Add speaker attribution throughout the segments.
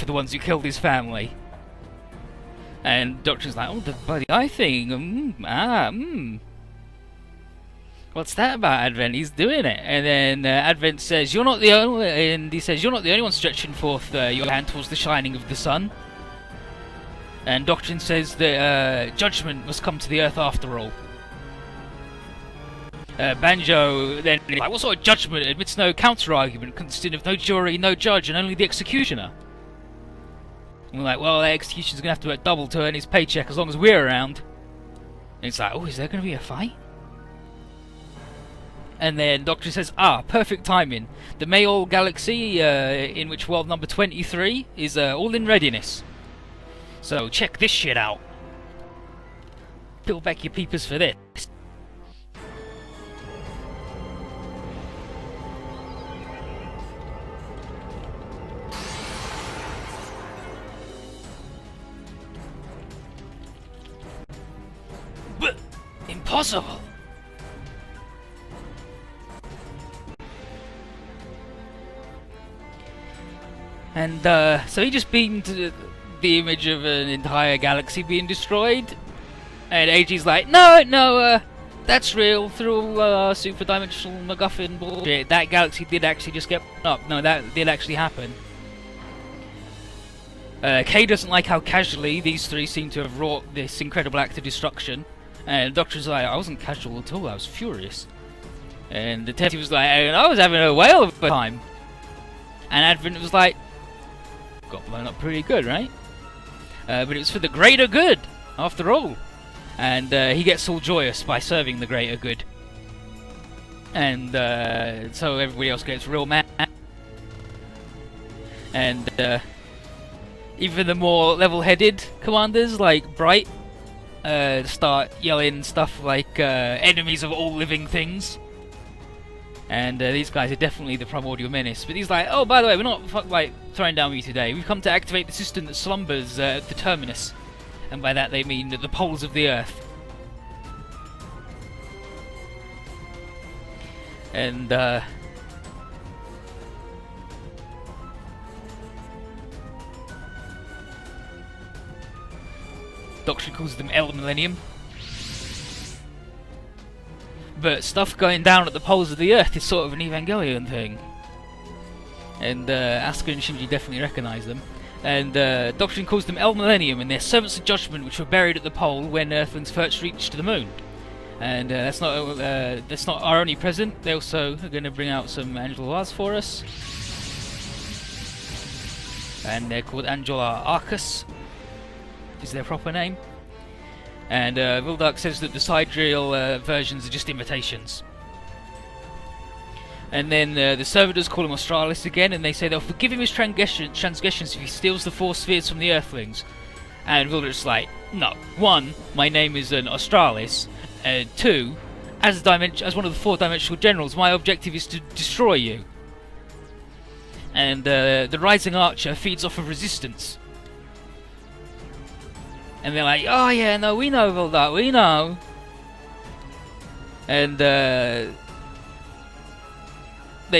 Speaker 1: for the ones who killed his family. And Doctrine's like, oh, the bloody eye thing. What's that about, Advent? He's doing it. And then Advent says, you're not the only one stretching forth your hand towards the shining of the sun. And Doctrine says that judgment must come to the earth after all. Banjo then is like, what sort of judgment admits no counter-argument, consisting of no jury, no judge, and only the executioner? And we're like, well, the executioner's going to have to work double to earn his paycheck as long as we're around. And it's like, oh, is there going to be a fight? And then Doctor says, perfect timing. The Mayol galaxy, in which world number 23, is all in readiness. So check this shit out. Peel back your peepers for this. But impossible. And so he just beamed the image of an entire galaxy being destroyed, and AG's like, no, that's real. Through all super dimensional MacGuffin bullshit, that galaxy did actually just get up. No, that did actually happen. Kay doesn't like how casually these three seem to have wrought this incredible act of destruction, and Doctor's like, I wasn't casual at all, I was furious. And the detective was like, I was having a whale of a time. And Advent was like, got blown up pretty good, right? But it was for the greater good, after all. And he gets all joyous by serving the greater good. And so everybody else gets real mad. And even the more level-headed commanders, like Bright, start yelling stuff like enemies of all living things. And these guys are definitely the primordial menace. But he's like, oh, by the way, we're not throwing down with you today. We've come to activate the system that slumbers at the terminus. And by that they mean the poles of the Earth. And Doctrine calls them El Millennium. But stuff going down at the poles of the Earth is sort of an Evangelion thing. And Asuka and Shinji definitely recognise them. And Doctrine calls them El Millennium, and they're servants of judgment which were buried at the pole when Earthlings first reached the moon. And that's not our only present. They also are going to bring out some Angelas for us. And they're called Angela Arcus, is their proper name. And Vildark says that the sidereal versions are just imitations. And then the servitors call him Australis again, and they say they'll forgive him his transgressions if he steals the 4 spheres from the Earthlings. And Vildark's like, no. 1, my name is an Australis. 2, as one of the 4-dimensional generals, my objective is to destroy you. And the Rising Archer feeds off of resistance. And they're like, oh yeah, no, we know Vildark, we know. And they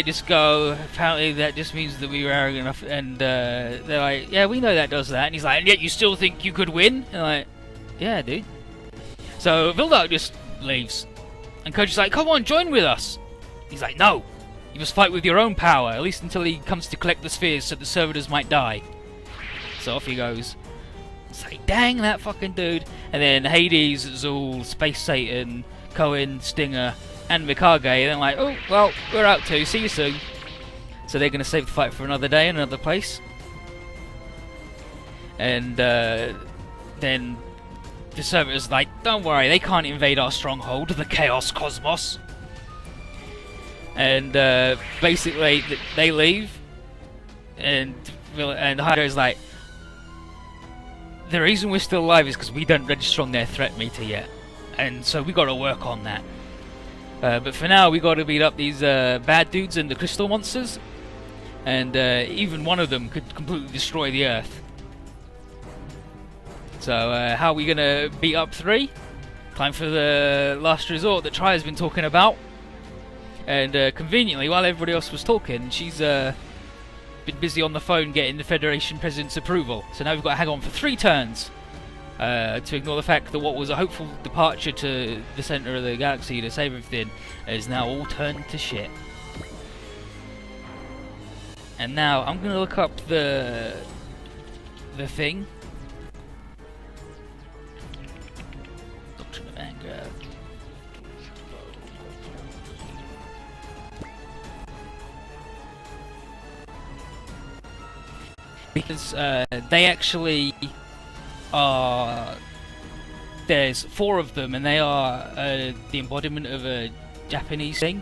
Speaker 1: just go, apparently that just means that we were arrogant enough. And they're like, yeah, we know that does that. And he's like, and yet you still think you could win? And I'm like, yeah, dude. So Vildark just leaves. And Koji's like, come on, join with us. He's like, no, you must fight with your own power, at least until he comes to collect the spheres so the servitors might die. So off he goes. It's like, dang, that fucking dude. And then Hades, Zul, Space Satan, Cohen, Stinger, and Mikage. And they're like, oh, well, we're out too. See you soon. So they're going to save the fight for another day in another place. And then the servitor's like, don't worry, they can't invade our stronghold, the Chaos Cosmos. And basically, they leave. And Hydra's like, the reason we're still alive is because we don't register on their threat meter yet, and so we got to work on that. But for now, we got to beat up these bad dudes and the crystal monsters, and even one of them could completely destroy the Earth. So how are we gonna beat up 3? Time for the last resort that Tria's been talking about. And conveniently, while everybody else was talking, she's been busy on the phone getting the Federation President's approval. So now we've got to hang on for 3 turns to ignore the fact that what was a hopeful departure to the centre of the galaxy to save everything is now all turned to shit. And now I'm going to look up the thing. Doctrine of Anger. Because they actually are, there's 4 of them, and they are the embodiment of a Japanese thing.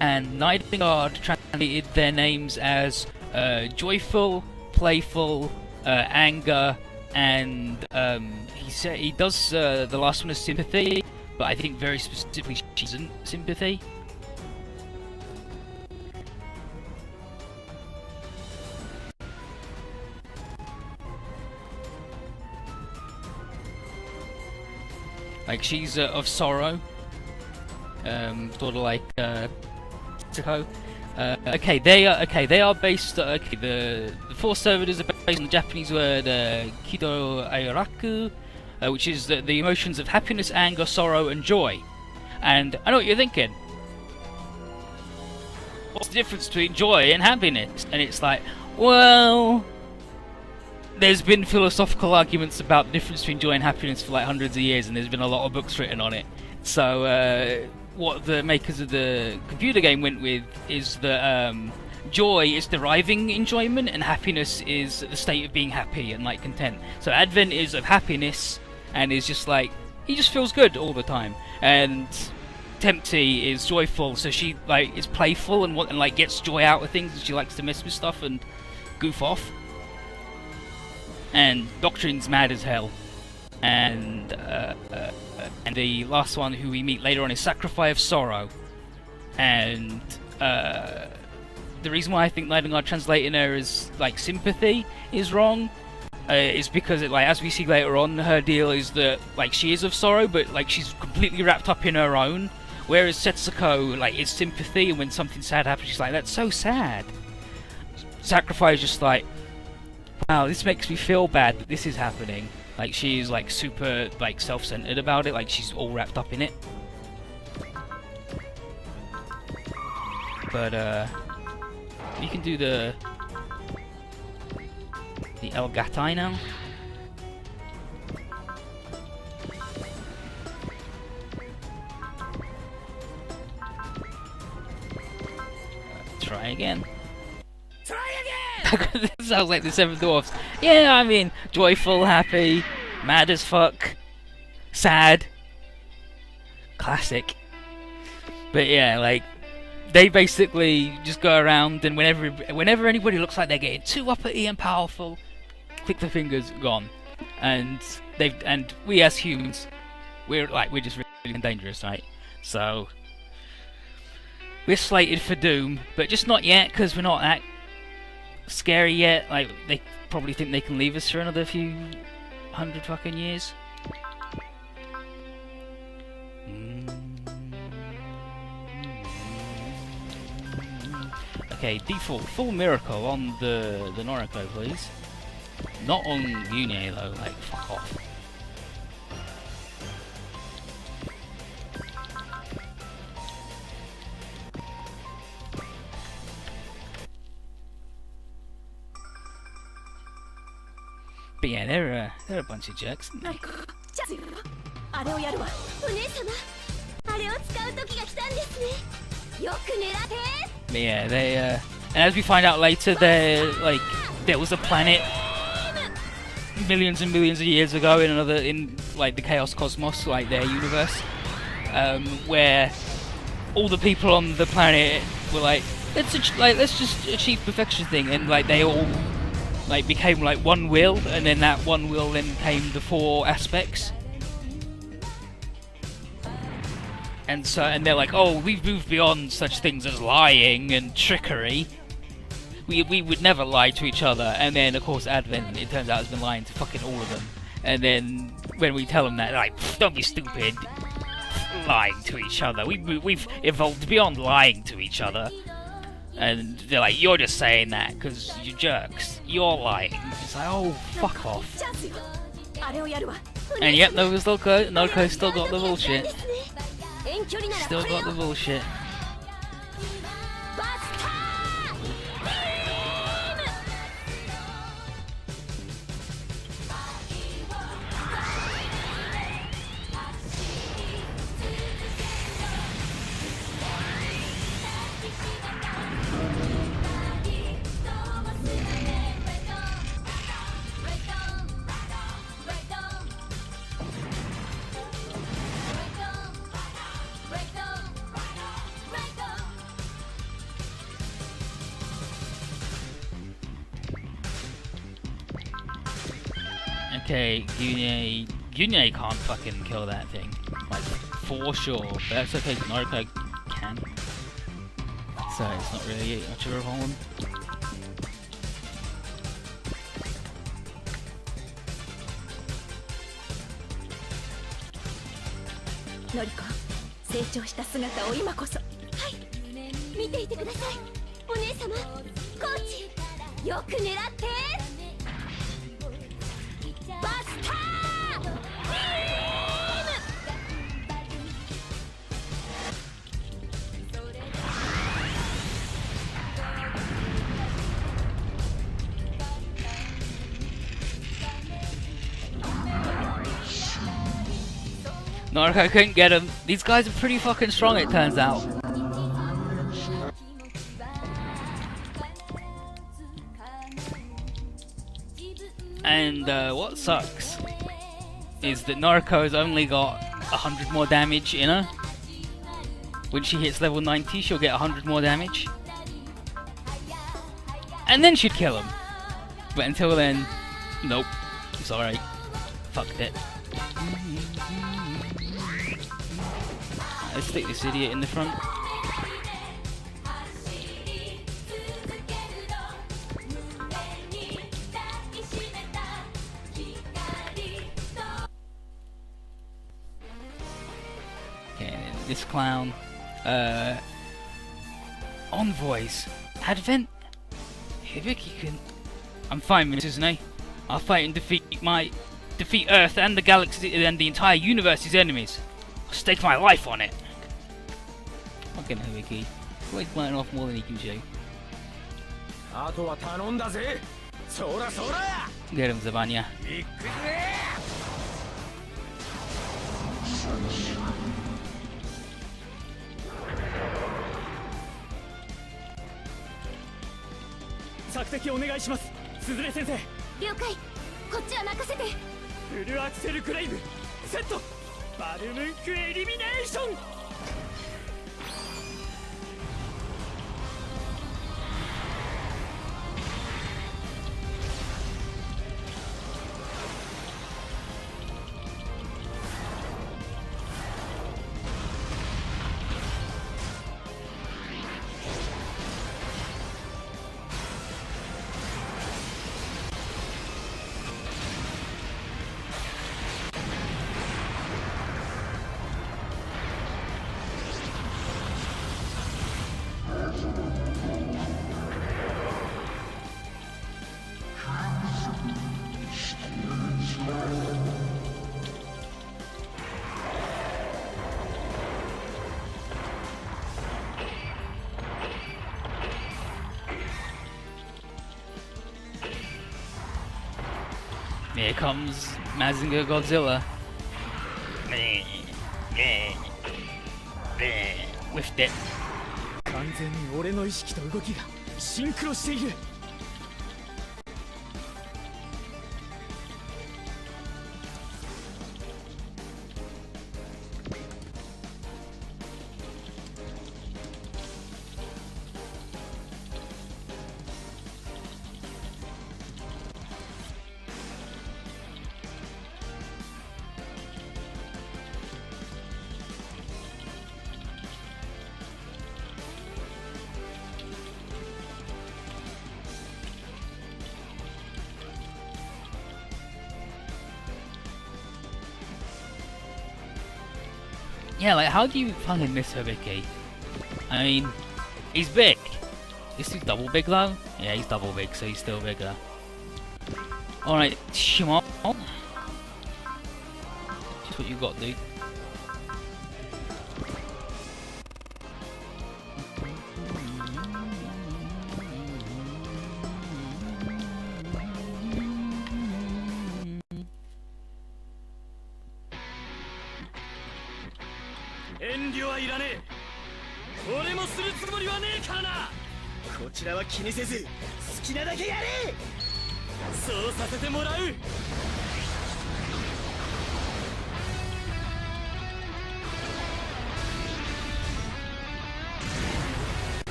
Speaker 1: And MNeidengard translated their names as joyful, playful, anger, and he said he does the last one as sympathy, but I think very specifically she isn't sympathy. Like she's of sorrow, sort of like Tsuko. Okay, they are based. The 4 servitors are based on the Japanese word Kido Ayaraku, which is the emotions of happiness, anger, sorrow, and joy. And I know what you're thinking. What's the difference between joy and happiness? And it's like, well, there's been philosophical arguments about the difference between joy and happiness for like hundreds of years, and there's been a lot of books written on it. So what the makers of the computer game went with is that joy is deriving enjoyment, and happiness is the state of being happy and like content. So Advent is of happiness and is just like, he just feels good all the time. And Tempty is joyful, so she like is playful and like gets joy out of things, and she likes to mess with stuff and goof off. And Doctrine's mad as hell. And the last one who we meet later on is Sacrifice of Sorrow. And the reason why I think MNeidengard translating her as like sympathy is wrong is because it, like, as we see later on, her deal is that like she is of sorrow, but like she's completely wrapped up in her own. Whereas Setsuko like is sympathy, and when something sad happens, she's like, that's so sad. Sacrifice is just like, wow, this makes me feel bad that this is happening. Like she's like super like self-centered about it, like she's all wrapped up in it. But you can do the El Gatai now. Try again. This sounds like the 7 Dwarfs. Yeah, I mean, joyful, happy, mad as fuck, sad, classic. But yeah, like they basically just go around, and whenever anybody looks like they're getting too uppity and powerful, click the fingers, gone. And we as humans, we're just really dangerous, right? So we're slated for doom, but just not yet, because we're not that scary yet. Like they probably think they can leave us for another few 100 fucking years. Okay, default full miracle on the Noriko, please. Not on Yunie though. Like fuck off. But yeah, they're a bunch of jerks. But yeah, they and as we find out later, they're like, there was a planet millions and millions of years ago in like the Chaos Cosmos, like their universe, where all the people on the planet were like, let's just achieve perfection thing, and like they all like became like one will, and then that one will then became the 4 aspects. And they're like, oh, we've moved beyond such things as lying and trickery. We would never lie to each other. And then of course Advent, it turns out, has been lying to fucking all of them. And then when we tell them that, they're like, don't be stupid, lying to each other. We've evolved beyond lying to each other. And they're like, you're just saying that because you're jerks. You're lying. It's like, oh, fuck off. And yep, Naruto still got the bullshit. Still got the bullshit. Okay, Gyune can't fucking kill that thing, like, for sure, but that's okay, Naruto can, so it's not really much of a problem.
Speaker 2: Noriko, 成長した姿を今こそ。はい、見ていてください。お姉様、コーチ、よく狙って。バスター！
Speaker 1: Naruto couldn't get him. These guys are pretty fucking strong, it turns out. And what sucks is that Naruto's only got 100 more damage in her. When she hits level 90, she'll get 100 more damage. And then she'd kill him. But until then, nope. It's alright. Fucked it. Let's stick this idiot in the front. Okay, this clown. Envoys. Advent. Hibiki-kun. I'm fine, Mrs. Ney. I'll fight and defeat Earth and the galaxy and the entire universe's enemies. I'll stake my life on it. Fucking Hibiki. Always biting off more than he can chew. Get him, Zabanya. Here comes Mazinger Godzilla. Whiffed it. Yeah, like, how do you fucking miss Hibiki? I mean, he's big. This dude's double big though? Yeah, he's double big, so he's still bigger. Alright, Chien. Just what you got, dude.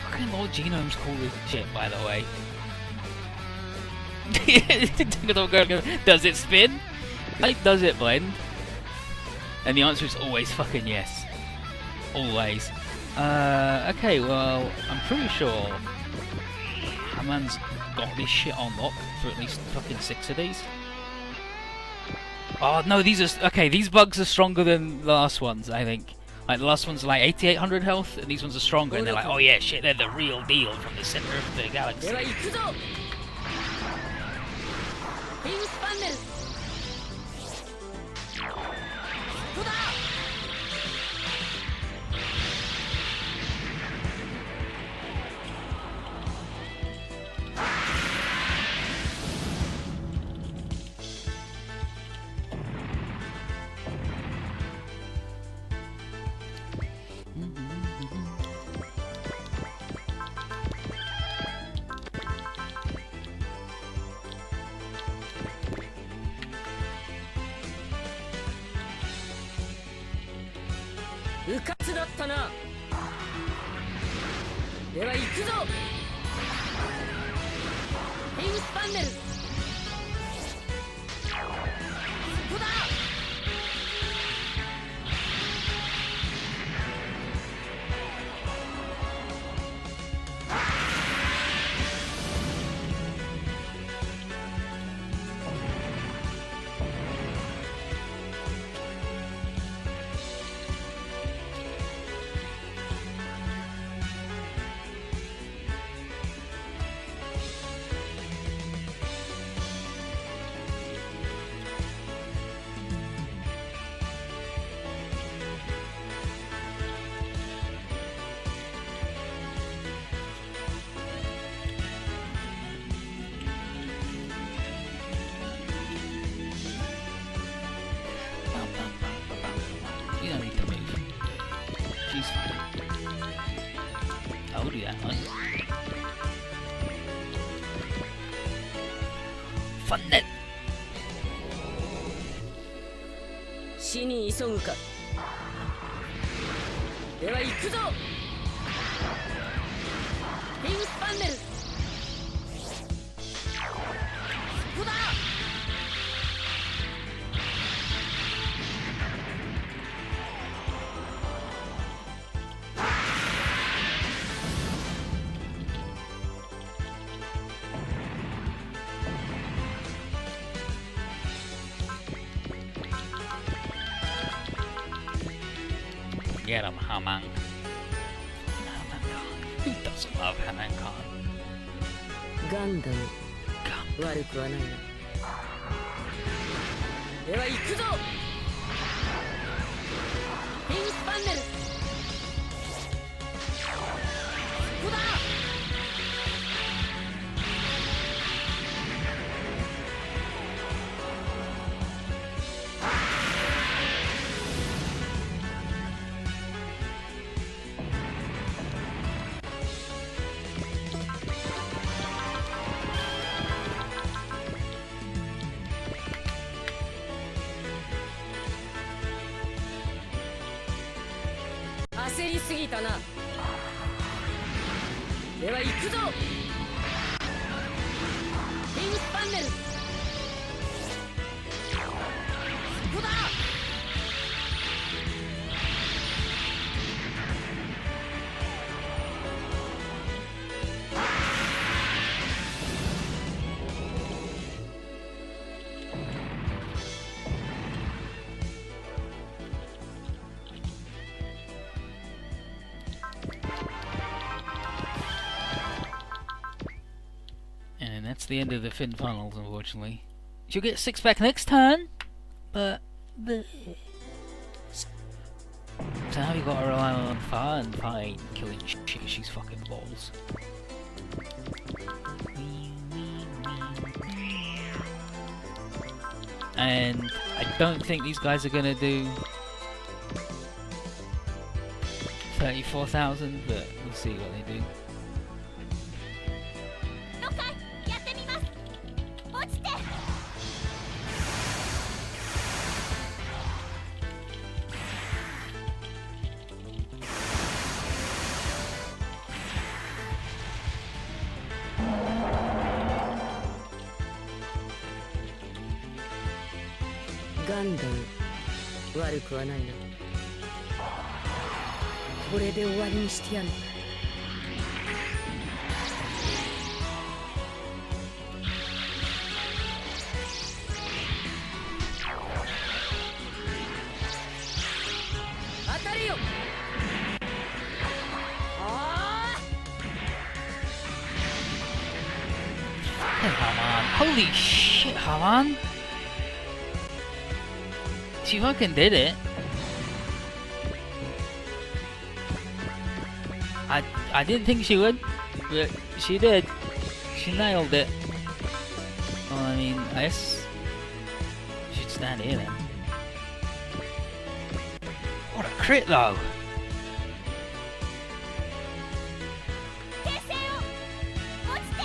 Speaker 1: Fucking Lord Genome's cool as shit, by the way. Does it spin? Like, does it blend? And the answer is always fucking yes. Always. Okay, well, I'm pretty sure Haman's got this shit on lock for at least fucking 6 of these. Oh no, these are okay. These bugs are stronger than the last ones, I think. Like the last ones are like 8,800 health, and these ones are stronger. And they're like, oh yeah, shit, they're the real deal from the center of the galaxy. You don't need to move. She's fine. I'll do that one. Fun net!
Speaker 3: 死に急ぐか。では行くぞ。ピンスパンネル。ここだ。
Speaker 1: Get him, Haman. Who doesn't love MNeidengard?
Speaker 3: ガンダム。悪くはないな。では行くぞ。焦りすぎたな。では行くぞ。ピンスパンネル。そこだ。
Speaker 1: And that's the end of the fin funnels, unfortunately. She'll get 6 back next turn, but... So now you gotta rely on fine killing shit. She's fucking balls. And I don't think these guys are gonna do 34,000, but we'll see what they do.
Speaker 2: 了解、やってみます。落ちて。
Speaker 3: ガンダム、悪くはないな。これで終わりにしてやる。当たれよ。
Speaker 1: Hey, Haman. Holy shit, Haman! She fucking did it. I didn't think she would, but she did. She nailed it. Well, I mean, I guess she should stand here then. What a crit though!
Speaker 2: 訂正を。落ちて。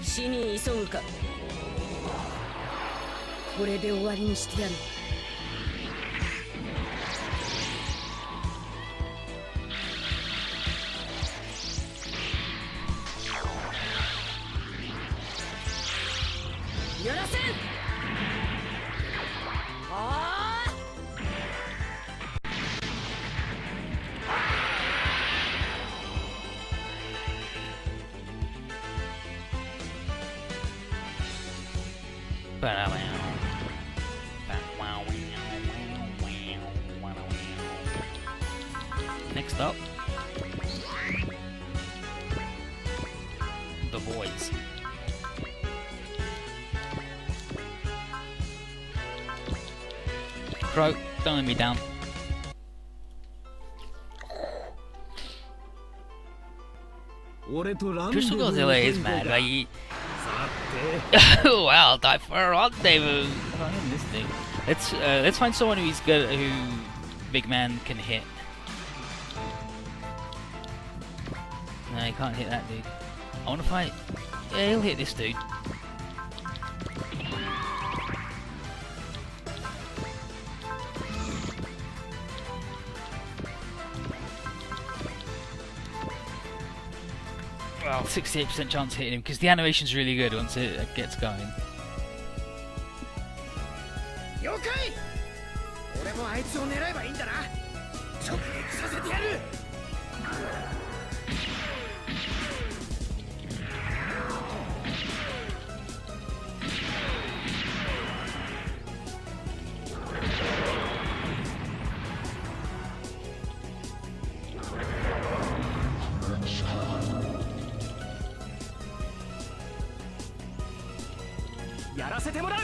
Speaker 3: 死に急ぐか。これで終わりにしてやる。やらせん。ああ。
Speaker 1: Next up, the boys. Crow, don't let me down. Crystal Godzilla is mad, right? Wow, time for a rendezvous. This thing. Let's find someone who's good, who big man can hit. No, he can't hit that dude. I wanna fight. Yeah, he'll hit this dude. Well, 68% chance of hitting him because the animation's really good once it gets going.
Speaker 4: 了解。俺もあいつを狙えばいいんだな。直撃させてやる。やらせてもらう。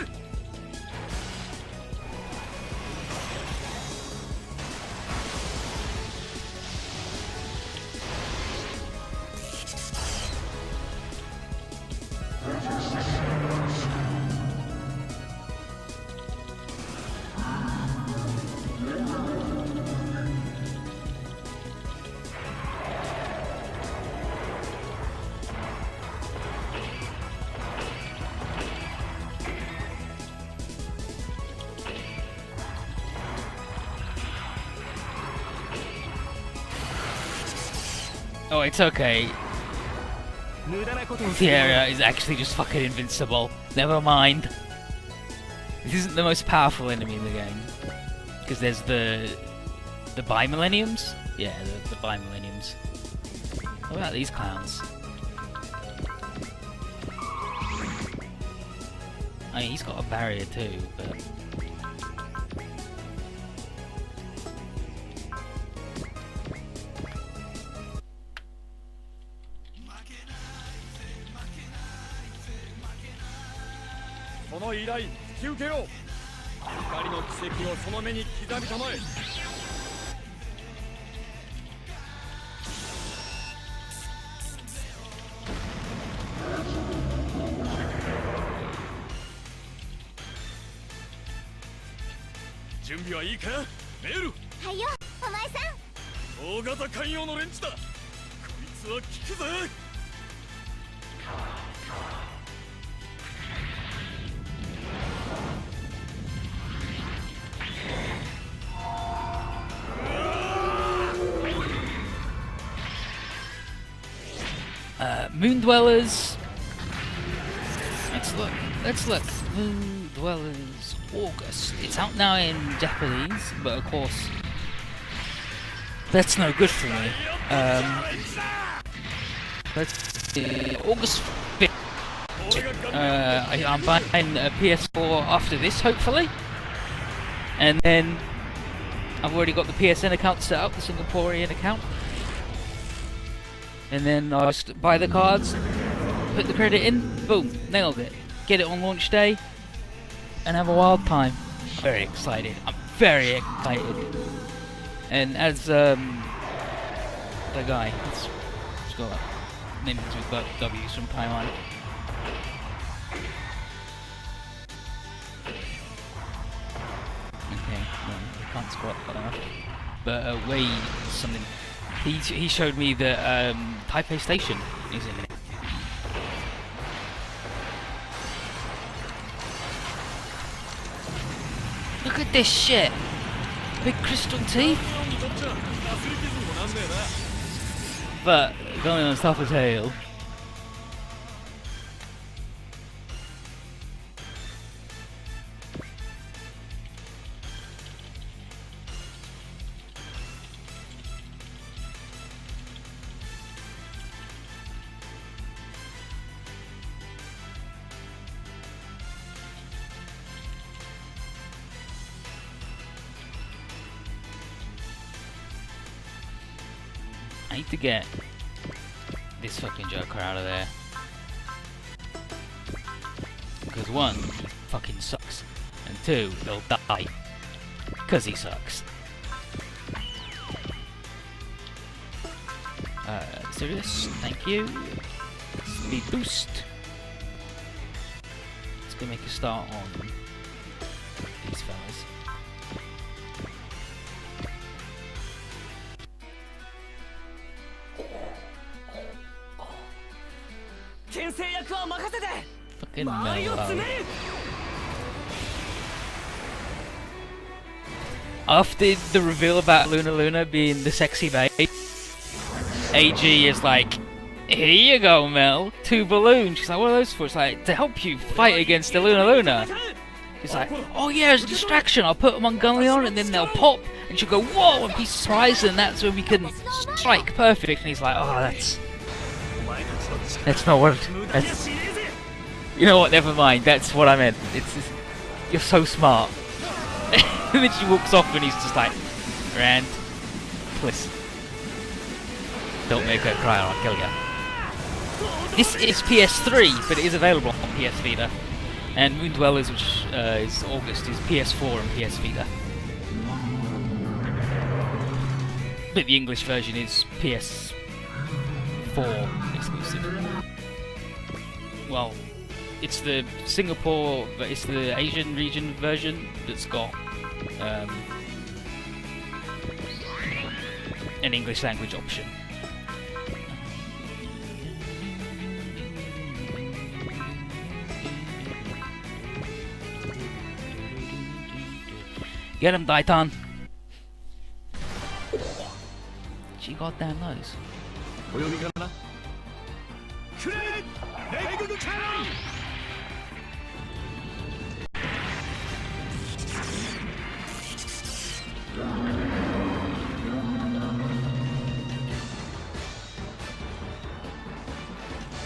Speaker 1: Oh, it's okay. Sierra is actually just fucking invincible. Never mind. This isn't the most powerful enemy in the game. Because there's the Bi-Millenniums? Yeah, the Bi-Millenniums. What about these clowns? I mean, he's got a barrier too, but...
Speaker 2: はいよお前さん。
Speaker 5: 大型寛容の連中だ。こいつは効くぜ。
Speaker 1: Moon Dwellers. Let's look. Moon Dwellers August. It's out now in Japanese, but of course that's no good for me. Let's see. August 5th. I'm buying a PS4 after this, hopefully, and then I've already got the PSN account set up, the Singaporean account. And then I'll just buy the cards, put the credit in, boom, nailed it. Get it on launch day, and have a wild time. Very excited. I'm very excited. And as the guy, it's got names with W's from Taiwan. Okay, well, I can't squat enough. But wait, something. He showed me that Taipei Station is in it. Look at this shit! Big crystal teeth! But going on top of tail. I need to get this fucking Joker out of there. Because one, fucking sucks. And two, he'll die. Because he sucks. Serious, thank you. Speed boost. Let's go make a start on these fellas. Fucking no. After the reveal about Luna being the sexy babe, AG is like, here you go, Mel, 2 balloons. She's like, what are those for? It's like, to help you fight against the Luna. He's like, oh yeah, it's a distraction, I'll put them on Gunleon and then they'll pop. And she'll go, whoa, and be surprised, and that's when we can strike perfect. And he's like, oh, that's not what, that's, you know what, never mind, that's what I meant. It's you're so smart. And then she walks off and he's just like, Rand, please. Don't make her cry or I'll kill ya. This is PS3, but it is available on PS Vita. And Moon Dwellers, which is August, is PS4 and PS Vita. But the English version is PS4 exclusive. Well, it's the Singapore, but it's the Asian region version that's got an English language option. Get him, Daitan! She goddamn knows.
Speaker 5: お呼びかな。くれレイグキャノン。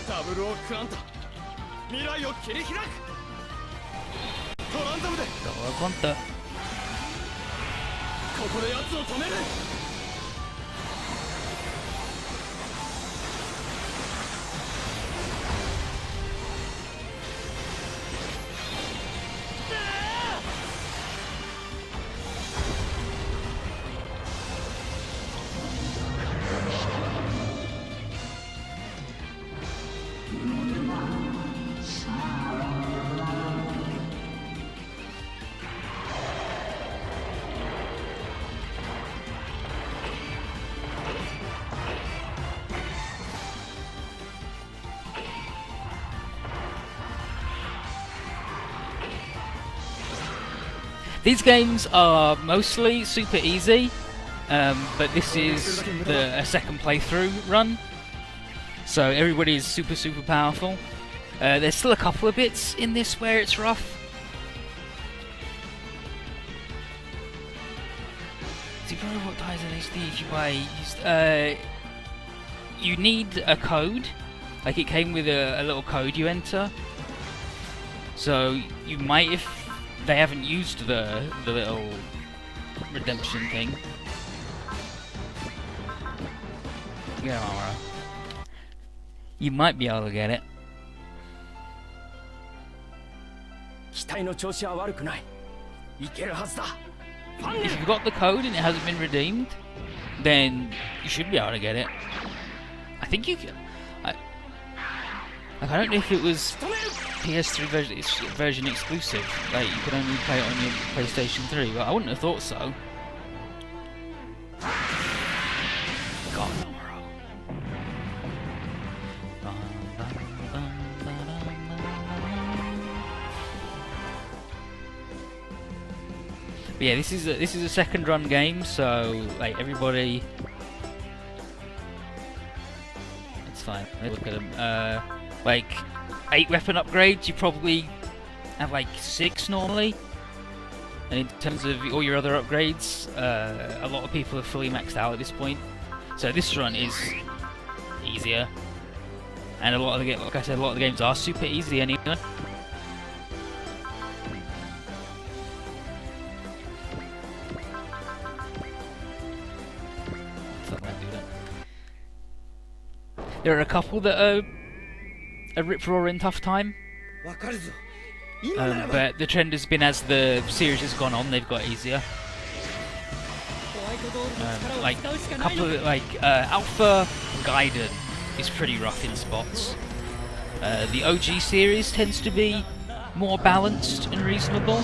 Speaker 5: ダブルオークアンタ未来を切り開く。トランザムで
Speaker 1: Go Conta.
Speaker 5: ここで奴を止める。
Speaker 1: These games are mostly super easy, but this is a second playthrough run, so everybody is super powerful. There's still a couple of bits in this where it's rough. What ties in HD if you buy? You need a code, like it came with a little code you enter. So you might, if they haven't used the little redemption thing. Yeah, alright. You might be able to get it.
Speaker 4: 機体の調子は悪くない。いけるはずだ。
Speaker 1: If you've got the code and it hasn't been redeemed, then you should be able to get it. I think you can. I don't know if it was PS3 version exclusive, like you could only play it on your PlayStation 3, but I wouldn't have thought so. God, but yeah, this is a second run game, so like everybody, it's fine. Let's look at them. Like 8 weapon upgrades, you probably have like 6 normally. And in terms of all your other upgrades, a lot of people are fully maxed out at this point. So this run is easier. And a lot of the like I said, a lot of the games are super easy anyway. There are a couple that are a rip-roaring tough time, but the trend has been as the series has gone on, they've got easier. Like a couple of Alpha Gaiden is pretty rough in spots. The OG series tends to be more balanced and reasonable.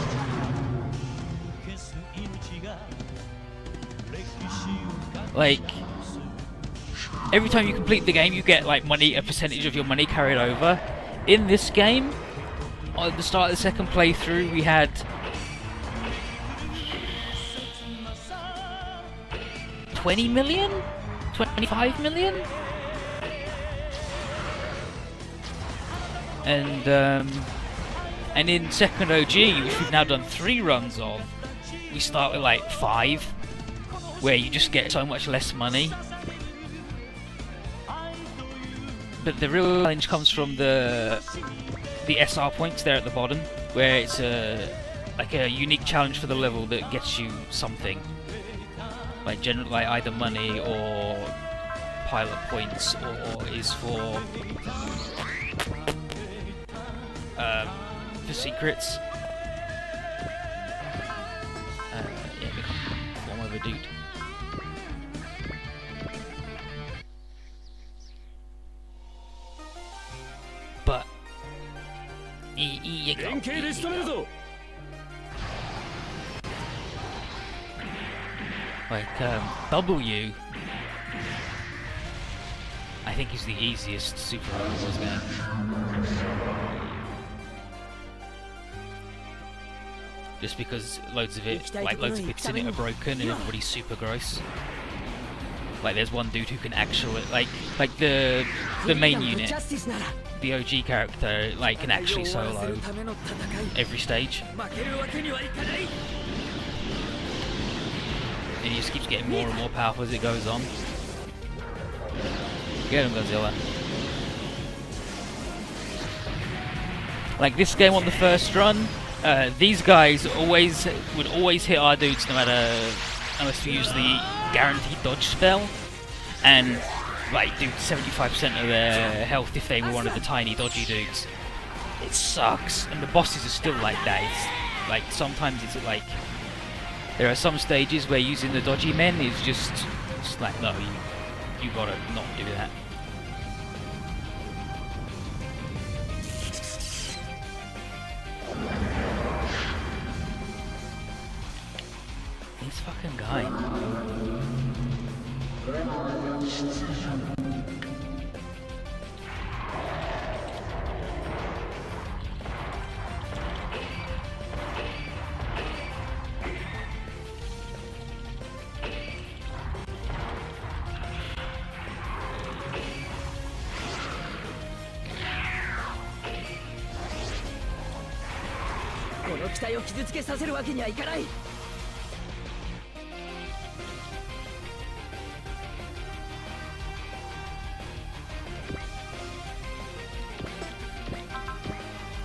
Speaker 1: Like every time you complete the game, you get like money, a percentage of your money carried over. In this game, at the start of the second playthrough, we had 20 million? 25 million? And in second OG, which we've now done 3 runs of, we start with like 5, where you just get so much less money. But the real challenge comes from the SR points there at the bottom, where it's like a unique challenge for the level that gets you something, like either money or pilot points, or is for secrets. Yeah, become form of a dude. But like W, I think is the easiest Super Wars game. Just because loads of bits in it are broken and everybody's super gross. Like there's one dude who can actually like the main unit, the OG character, like can actually solo every stage, and he just keeps getting more and more powerful as it goes on. Get him, Godzilla. Like this game on the first run, these guys would always hit our dudes no matter, unless we use the guaranteed dodge spell, and like do 75% of their health if they were one of the tiny dodgy dudes. It sucks, and the bosses are still like that. It's like sometimes it's like there are some stages where using the dodgy men is just like no, you gotta not do that. This fucking guy.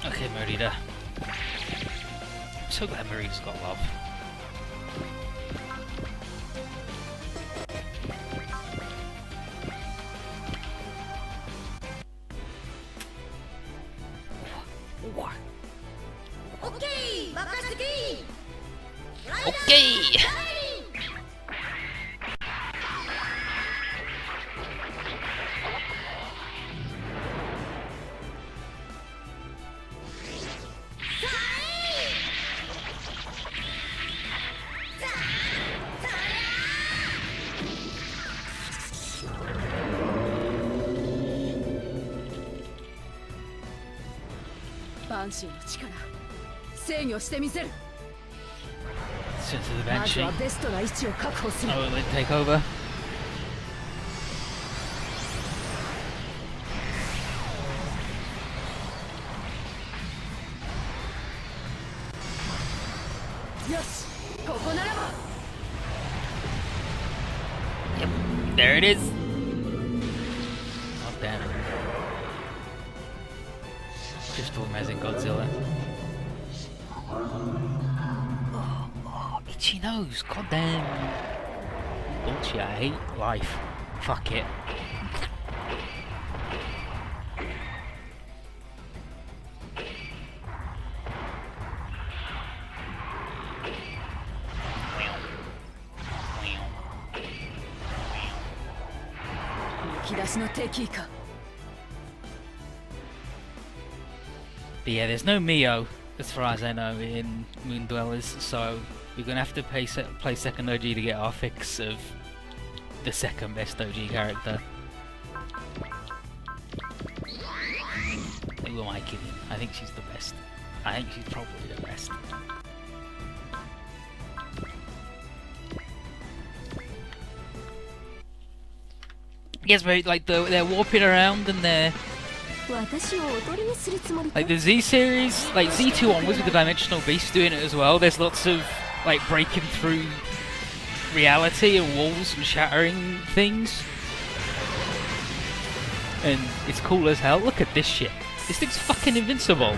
Speaker 1: Okay, Merida. I'm so glad Marida's got love. Okay! Sense of the Banshee. Oh, will it take over? Yep, there it is. Oh, damn it. Just organizing Godzilla. Itchy nose, goddamn. Bullshit, I hate life. Fuck it. But yeah, there's no Mio, as far as I know, in Moon Dwellers, so we're gonna have to play second OG to get our fix of the second best OG character. Who am I kidding? I think she's the best. I think she's probably the best. Yes, but like they're warping around and they're like the Z series, like Z2 onwards with the Dimensional Beast doing it as well. There's lots of like breaking through reality and walls and shattering things, and it's cool as hell. Look at this shit. This thing's fucking invincible.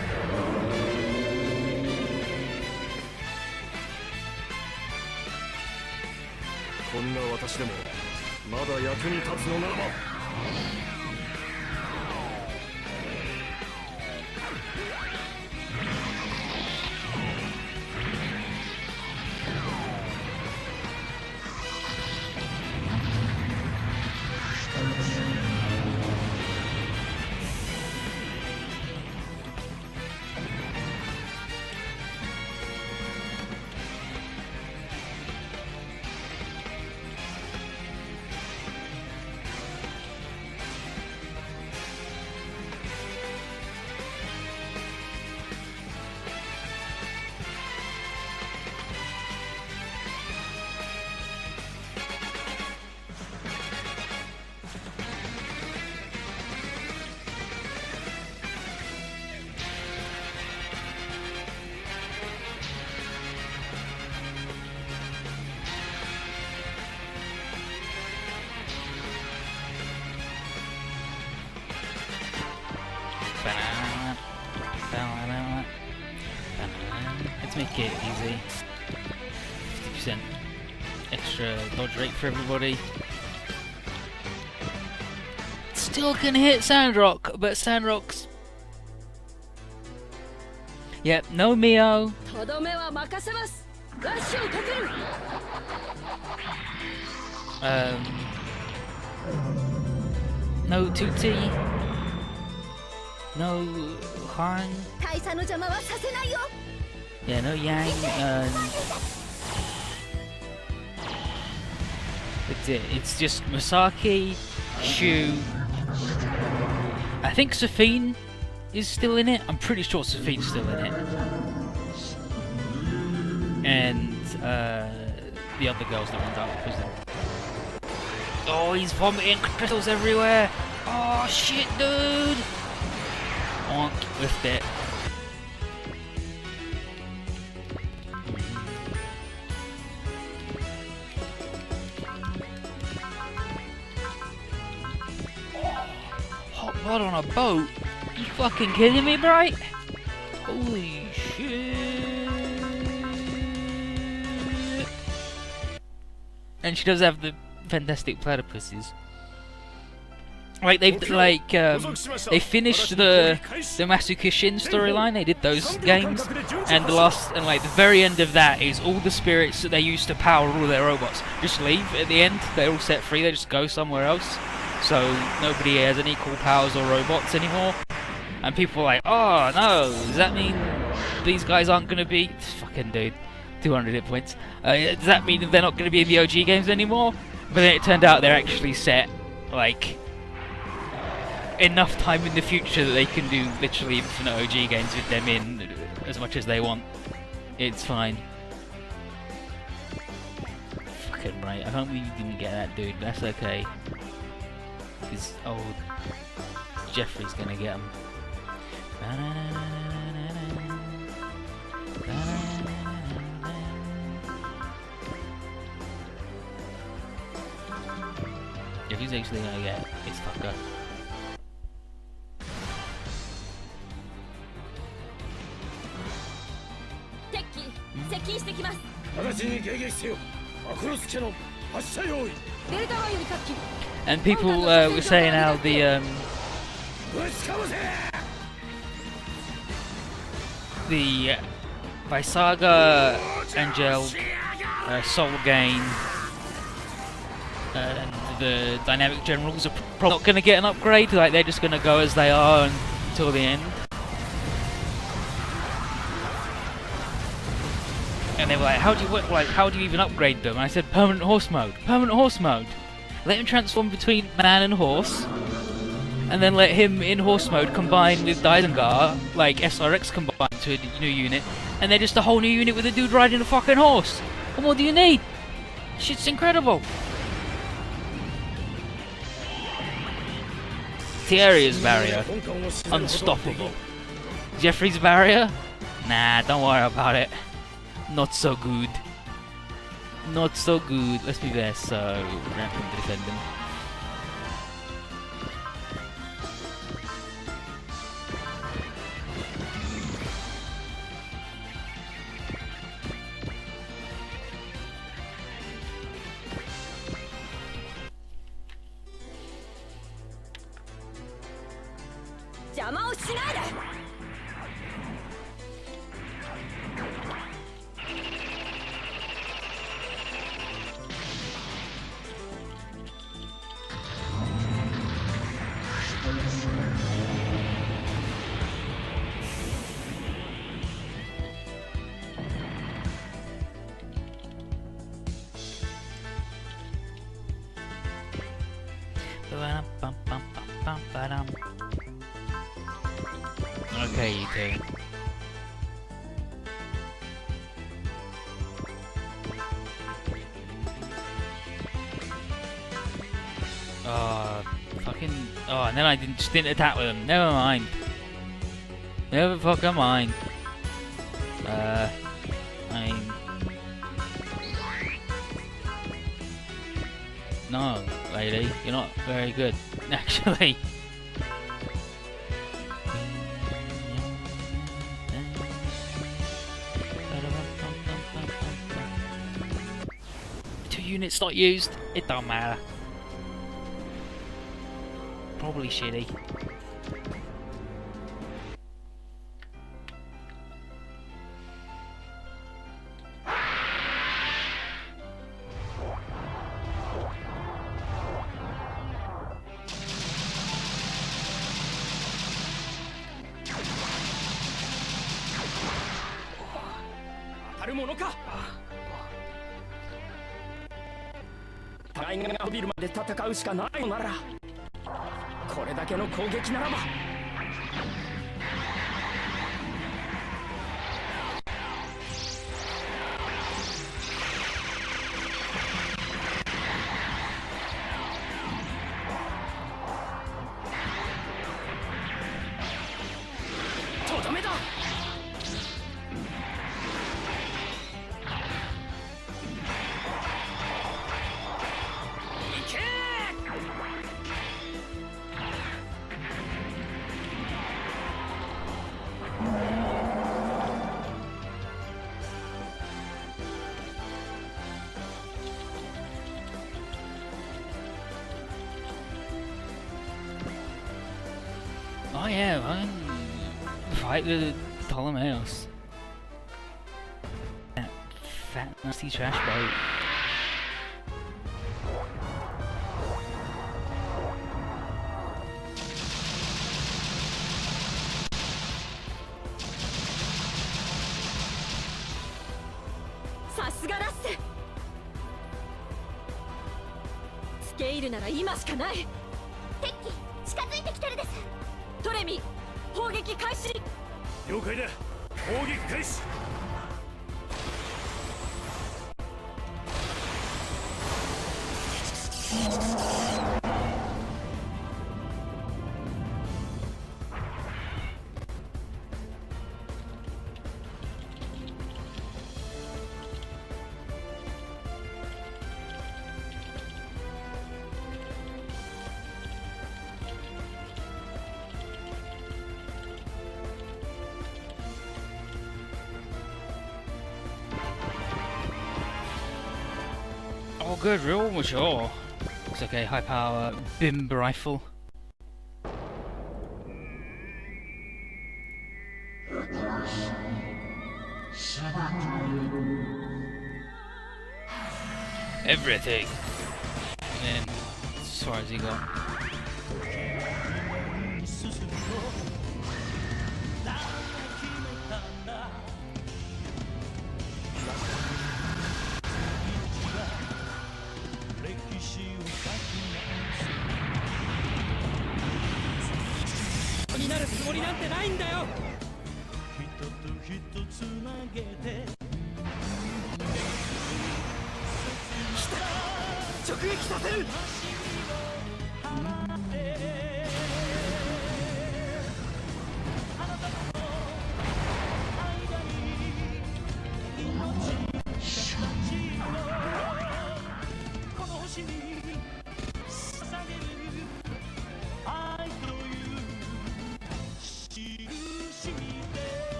Speaker 1: Make it easy. 50% extra dodge rate for everybody. Still can hit Sandrock, but Sandrock's... Yep, no Mio.
Speaker 2: とどめは任せます。ラッシュをかける。
Speaker 1: No Tutti. No Han.
Speaker 2: 大佐の邪魔はさせないよ。
Speaker 1: Yeah, no Yang. That's it. It's just Masaki, Shu. I think Safine is still in it. I'm pretty sure Safine's still in it. And the other girls that went out of prison. Oh, he's vomiting crystals everywhere. Oh shit, dude. Onk, lift it. Hot blood on a boat? You fucking kidding me, Bright? Holy shit. And she does have the fantastic platypuses. Like they finished the Masuka Chien storyline. They did those games, and the very end of that is all the spirits that they used to power all their robots just leave at the end. They're all set free. They just go somewhere else. So nobody has any cool powers or robots anymore. And people are like, oh no, does that mean these guys aren't going to be... Fucking dude, 200 hit points. Does that mean they're not going to be in the OG games anymore? But then it turned out they're actually set, like, enough time in the future that they can do literally infinite OG games with them in as much as they want. It's fine. Fucking right, I can't believe you didn't get that, dude. That's okay. Because old Jeffrey's gonna get him. If he's actually gonna get it's fucked up. And people were saying how the Visaga, Angel, Soul Gain, and the Dynamic Generals are probably not going to get an upgrade. Like they're just going to go as they are until the end. And they were like, how do you even upgrade them? And I said, permanent horse mode. Permanent horse mode. Let him transform between man and horse. And then let him in horse mode combine with MNeidengard, like SRX combined to a new unit. And they're just a whole new unit with a dude riding a fucking horse. What more do you need? Shit's incredible. Thierry's barrier. Unstoppable. Jeffrey's barrier? Nah, don't worry about it. Not so good. Not so good. Let's be there, so ramp him to defend him. Okay, you two. Oh, fucking... Oh, and then I just didn't attack with them. Never mind. Never fucking mind. No, lady, you're not very good, actually. units not used, it don't matter. Probably shitty.
Speaker 4: 互いが伸びるまで戦うしかないのなら、これだけの攻撃ならば。とどめだ。
Speaker 1: Oh yeah, man. Fight the Ptolemeus. That fat nasty trash boat.
Speaker 2: Sasugaラッセ。スケールなら今しかない。敵機近づいてきてるです。トレミ、砲撃開始。
Speaker 5: 了解だ。砲撃開始。
Speaker 1: Oh good, real mature. It's okay, high power BIM rifle. Everything. And as far as he got.